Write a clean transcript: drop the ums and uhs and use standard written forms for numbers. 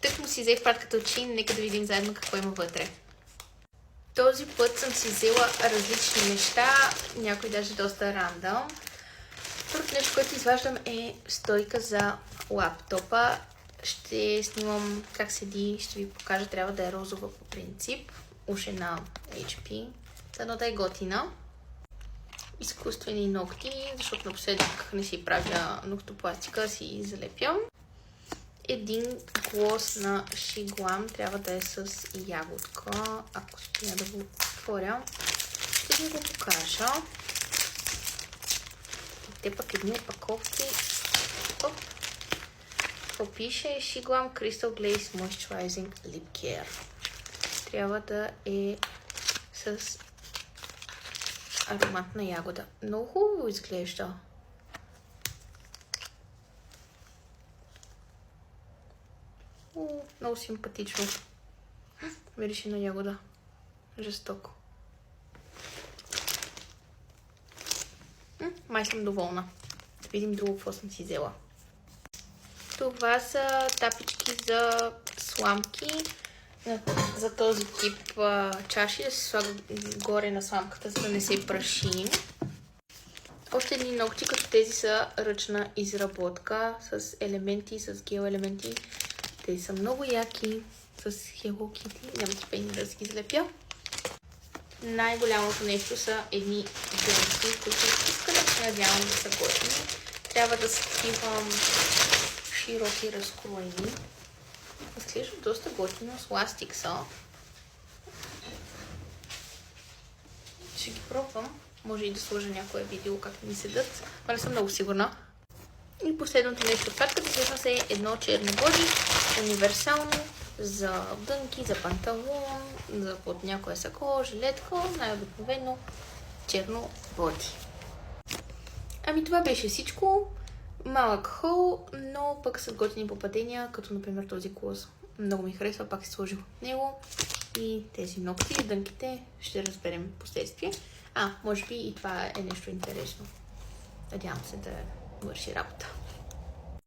Тък му си взех пратката от Shein, нека да видим заедно какво има вътре. Този път съм си взела различни неща, някои даже доста рандъм. Първото нещо, което изваждам е стойка за лаптопа. Ще снимам как седи, ще ви покажа, трябва да е розова по принцип. Уж е на HP, за да е готина. Изкуствени ногти, защото напоследък не си правя ногтопластика, си залепям. Един глос на Shiglam, трябва да е с ягодка, ако спина да го отворя. Ще ви го покажа. Те пък едни опаковки. Оп. Какво пише? Shiglam Crystal Glaze Moisturizing Lip Care. Трябва да е с ароматна ягода. Много хубаво изглежда. Много симпатично. Мирише на ягода. Жестоко. Май съм доволна. Да видим друго, какво съм си взела. Това са тапички за сламки. За този тип чаши, да се слага горе на сламката, за да не се праши. Още едни ногти, като тези са ръчна изработка с елементи, с гел елементи. Те са много яки, с Hello Kitty. Няма типени да си ги залепя. Най-голямото нещо са едни дънки, които искам да се надявам да са готини. Трябва да скривам широки разкроени. Изглежда доста готино с ластик са. Ще ги пробвам. Може и да сложа някое видео как ми седат, но не съм много сигурна. И последното нещо от патката всъщност е едно черно боди, универсално за дънки, за панталон, за под някоя сако, жилетка, най-обикновено черно боди. Ами това беше всичко. Малък хол, но пък с готини попадения, като например този клоз. Много ми харесва, пак си сложих от него. И тези ногти, дънките, ще разберем последствие. Може би и това е нещо интересно. Надявам се да върши работа.